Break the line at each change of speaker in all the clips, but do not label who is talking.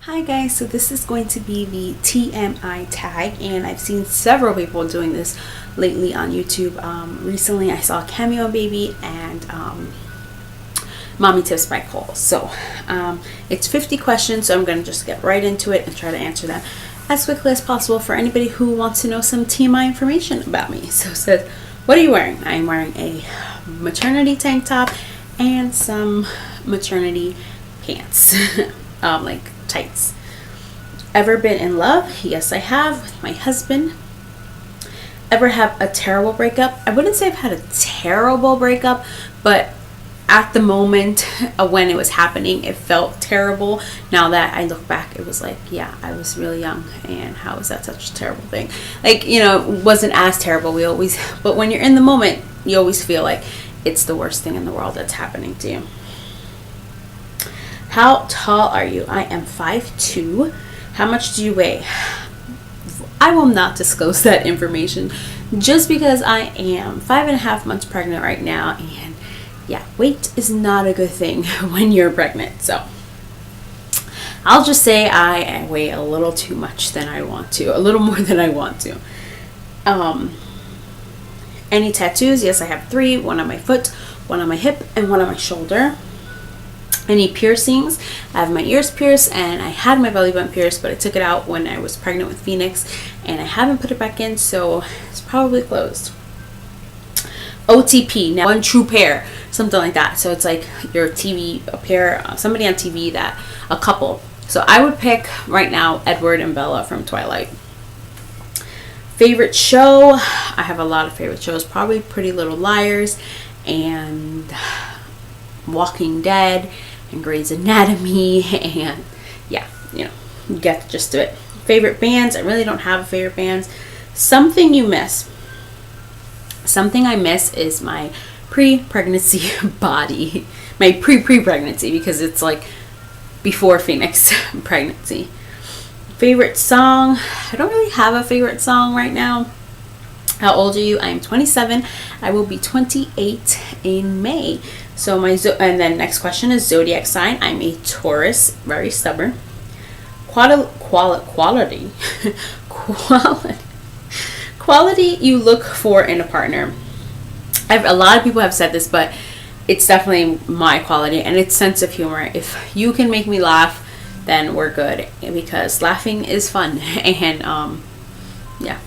Hi guys, so this is going to be the TMI tag, and I've seen several people doing this lately on YouTube. Recently I saw Cameo Baby and Mommy Tips by Cole. So it's 50 questions, so I'm going to just get right into it and try to answer them as quickly as possible for anybody who wants to know some TMI information about me. So it says, what are you wearing? I'm wearing a maternity tank top and some maternity pants, like tights. Ever been in love? Yes, I have, with my husband. Ever have a terrible breakup? I wouldn't say I've had a terrible breakup, but at the moment when it was happening, it felt terrible. Now that I look back, it was like, yeah, I was really young, and how is that such a terrible thing? Like, you know, it wasn't as terrible. But when you're in the moment, you always feel like it's the worst thing in the world that's happening to you. How tall are you? I am 5'2". How much do you weigh? I will not disclose that information just because I am 5.5 months pregnant right now, and yeah, weight is not a good thing when you're pregnant. So I'll just say I weigh a little too much than I want to, a little more than I want to. Any tattoos? Yes, I have 3. One on my foot, one on my hip, and one on my shoulder. Any piercings? I have my ears pierced, and I had my belly button pierced, but I took it out when I was pregnant with Phoenix, and I haven't put it back in, so it's probably closed. OTP, now one true pair, something like that. So it's like your TV, a pair, somebody on TV, that a couple. So I would pick right now Edward and Bella from Twilight. Favorite show? I have a lot of favorite shows. Probably Pretty Little Liars and Walking Dead and Grey's Anatomy, and yeah, you know, you get the gist of it. Favorite bands? I really don't have a favorite bands. Something you miss? Something I miss is my pre-pregnancy body, my pre-pregnancy, because it's like before Phoenix pregnancy. Favorite song? I don't really have a favorite song right now. How old are you? I am 27. I will be 28 in May. So and then next question is zodiac sign. I'm a Taurus, very stubborn. Quality you look for in a partner. A lot of people have said this, but it's definitely my quality, and it's sense of humor. If you can make me laugh, then we're good, because laughing is fun. And yeah.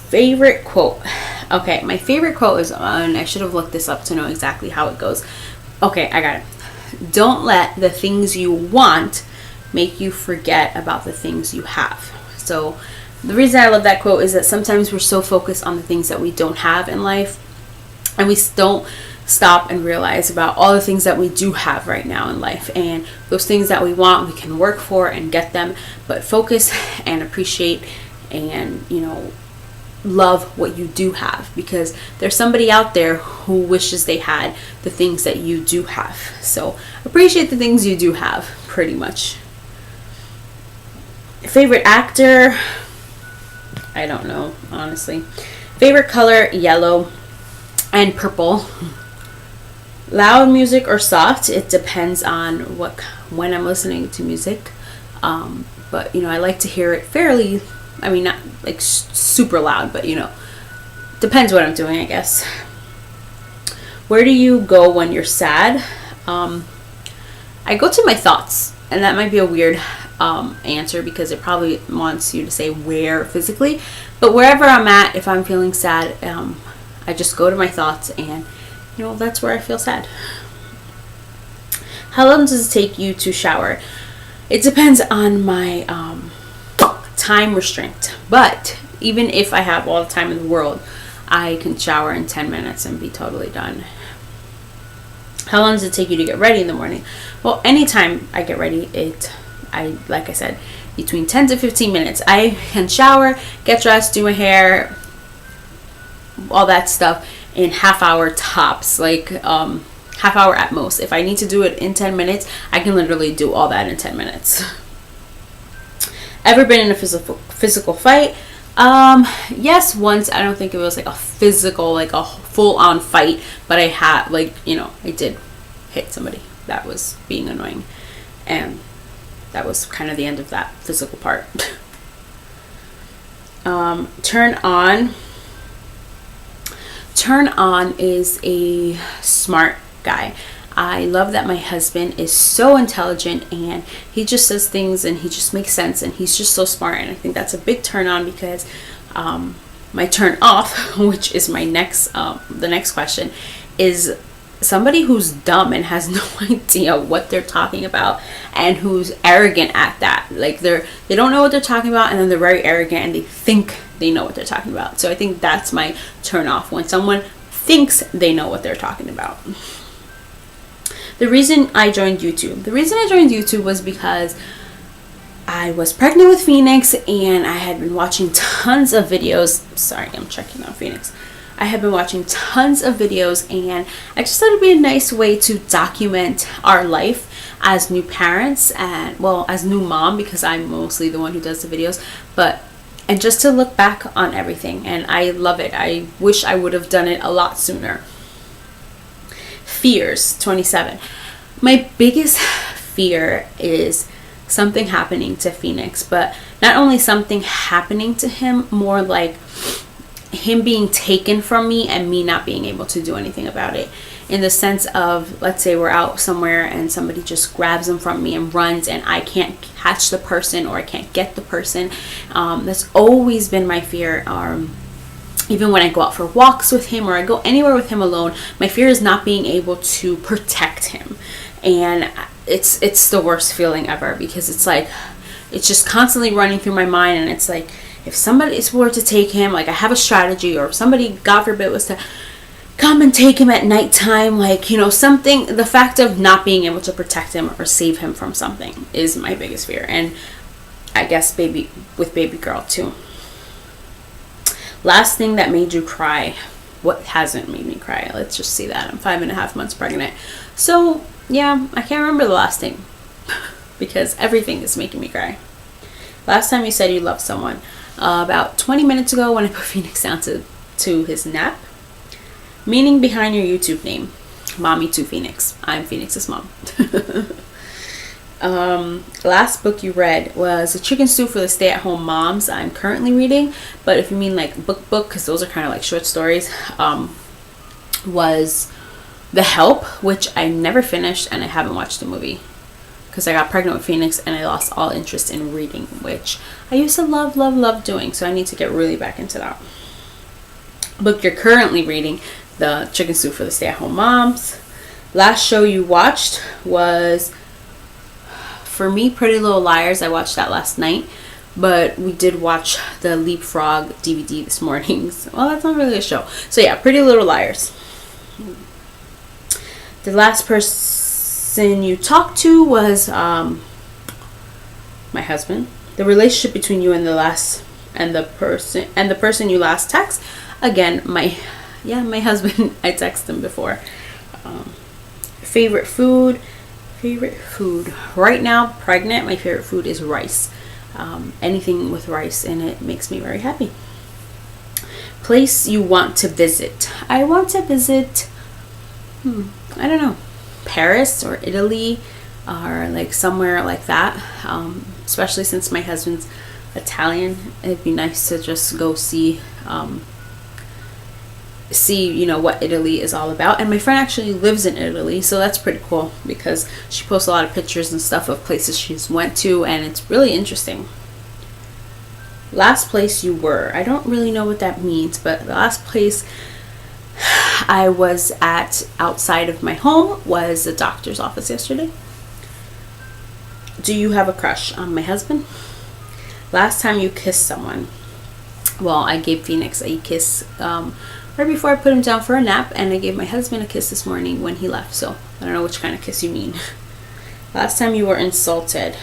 Favorite quote. Okay, my favorite quote is, and I should have looked this up to know exactly how it goes. Okay, I got it. Don't let the things you want make you forget about the things you have. So the reason I love that quote is that sometimes we're so focused on the things that we don't have in life, and we don't stop and realize about all the things that we do have right now in life. And those things that we want, we can work for and get them, but focus and appreciate and, you know, love what you do have, because there's somebody out there who wishes they had the things that you do have. So appreciate the things you do have, pretty much. Favorite actor? I don't know, honestly. Favorite color? Yellow and purple. Loud music or soft? It depends on when I'm listening to music. But you know, I like to hear it fairly, I mean, not like super loud, but you know, depends what I'm doing, I guess. Where do you go when you're sad? I go to my thoughts, and that might be a weird answer, because it probably wants you to say where physically, but wherever I'm at, if I'm feeling sad, I just go to my thoughts, and you know, that's where I feel sad. How long does it take you to shower? It depends on my time restraint, but even if I have all the time in the world, I can shower in 10 minutes and be totally done. How long does it take you to get ready in the morning? Well, anytime I get ready, like I said, between 10 to 15 minutes. I can shower, get dressed, do my hair, all that stuff in half hour tops, like half hour at most. If I need to do it in 10 minutes, I can literally do all that in 10 minutes. Ever been in a physical fight? Yes, once. I don't think it was like a physical, like a full-on fight, but I had, like, you know, I did hit somebody that was being annoying, and that was kind of the end of that physical part. Turn on is a smart guy. I love that my husband is so intelligent, and he just says things and he just makes sense, and he's just so smart. And I think that's a big turn on, because my turn off, which is my next the next question, is somebody who's dumb and has no idea what they're talking about, and who's arrogant at that. Like they don't know what they're talking about, and then they're very arrogant and they think they know what they're talking about. So I think that's my turn off, when someone thinks they know what they're talking about. The reason I joined YouTube was because I was pregnant with Phoenix, and I had been watching tons of videos. Sorry, I'm checking out Phoenix. I have been watching tons of videos, and I just thought it'd be a nice way to document our life as new parents, and well, as new mom, because I'm mostly the one who does the videos, and just to look back on everything. And I love it. I wish I would have done it a lot sooner. Fears, 27. My biggest fear is something happening to Phoenix, but not only something happening to him, more like him being taken from me and me not being able to do anything about it. In the sense of, let's say we're out somewhere and somebody just grabs him from me and runs, and I can't catch the person, or I can't get the person. That's always been my fear. Even when I go out for walks with him, or I go anywhere with him alone, my fear is not being able to protect him. And it's the worst feeling ever, because it's like, it's just constantly running through my mind. And it's like, if somebody were to take him, like I have a strategy, or if somebody, God forbid, was to come and take him at nighttime, like, you know, something, the fact of not being able to protect him or save him from something is my biggest fear. And I guess baby girl too. Last thing that made you cry. What hasn't made me cry? Let's just see that. I'm 5.5 months pregnant. So yeah, I can't remember the last thing, because everything is making me cry. Last time you said you loved someone. About 20 minutes ago, when I put Phoenix down to his nap. Meaning behind your YouTube name. Mommy to Phoenix. I'm Phoenix's mom. Last book you read was A Chicken Soup for the Stay-at-Home Moms. I'm currently reading, but if you mean like book, because those are kind of like short stories, was The Help, which I never finished, and I haven't watched the movie because I got pregnant with Phoenix and I lost all interest in reading, which I used to love doing. So I need to get really back into that. Book you're currently reading, The Chicken Soup for the Stay-at-Home Moms. Last show you watched was, for me, Pretty Little Liars. I watched that last night, but we did watch the Leapfrog DVD this morning. Well, that's not really a show. So yeah, Pretty Little Liars. The last person you talked to was my husband. The relationship between you and the person you last text. Again, my husband. I texted him before. Favorite food. Right now, pregnant, my favorite food is rice. Anything with rice in it makes me very happy. Place you want to visit. I want to visit, I don't know, Paris or Italy, or like somewhere like that. Especially since my husband's Italian, it'd be nice to just go see what Italy is all about. And my friend actually lives in Italy, so that's pretty cool, because she posts a lot of pictures and stuff of places she's went to, and it's really interesting. Last place you were. I don't really know what that means, but the last place I was at outside of my home was the doctor's office yesterday. Do you have a crush on my husband? Last time you kissed someone. Well, I gave Phoenix a kiss right before I put him down for a nap, and I gave my husband a kiss this morning when he left, so I don't know which kind of kiss you mean. Last time you were insulted.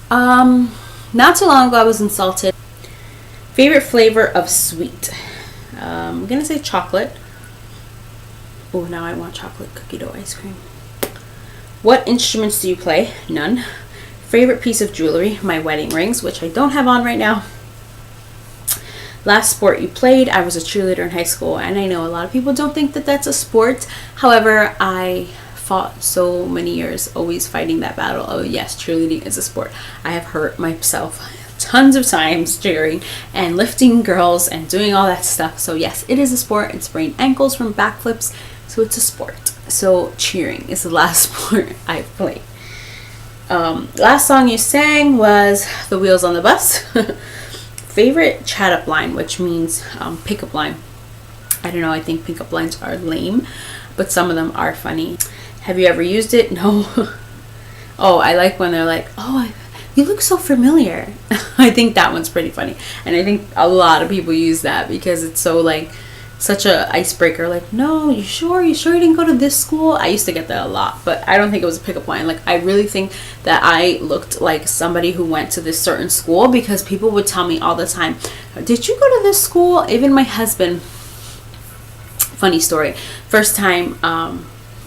Not too long ago I was insulted. Favorite flavor of sweet. I'm gonna say chocolate. Oh, now I want chocolate cookie dough ice cream. What instruments do you play? None. Favorite piece of jewelry? My wedding rings, which I don't have on right now. Last sport you played. I was a cheerleader in high school, and I know a lot of people don't think that that's a sport. However, I fought so many years, always fighting that battle of, yes, cheerleading is a sport. I have hurt myself tons of times cheering and lifting girls and doing all that stuff. So yes, it is a sport. It's sprained ankles from backflips, so it's a sport. So cheering is the last sport I've played. Last song you sang was The Wheels on the Bus. Favorite chat up line, which means pickup line. I don't know, I think pickup lines are lame, but some of them are funny. Have you ever used it? No. Oh, I like when they're like, oh, you look so familiar. I think that one's pretty funny. And I think a lot of people use that because it's so like such a icebreaker. Like, no, you sure you didn't go to this school? I used to get that a lot, but I don't think it was a pickup line. Like, I really think that I looked like somebody who went to this certain school because people would tell me all the time, did you go to this school? Even my husband, funny story, first time,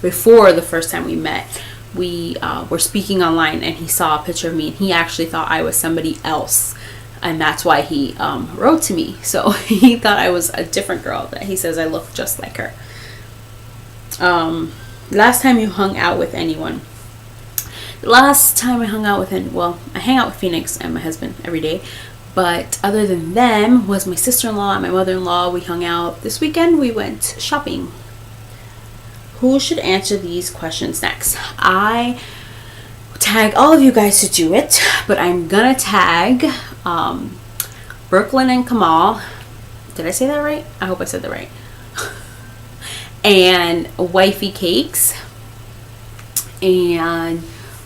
before the first time we met, we were speaking online and he saw a picture of me and he actually thought I was somebody else. And that's why he wrote to me. So he thought I was a different girl. That he says I look just like her. Last time you hung out with anyone. Last time I hung out with well, I hang out with Phoenix and my husband every day. But other than them was my sister-in-law and my mother-in-law. We hung out. This weekend we went shopping. Who should answer these questions next? I tag all of you guys to do it, but I'm gonna tag Brooklyn and Kamal. Did I say that right? I hope I said that right. And Wifey Cakes. And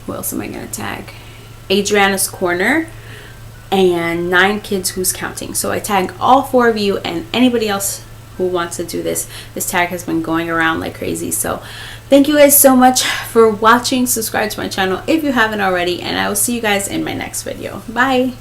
who else am I gonna tag? Adriana's Corner. And 9 Kids Who's Counting. So I tag all 4 of you and anybody else who wants to do this. This tag has been going around like crazy. So thank you guys so much for watching. Subscribe to my channel if you haven't already, and I will see you guys in my next video. Bye.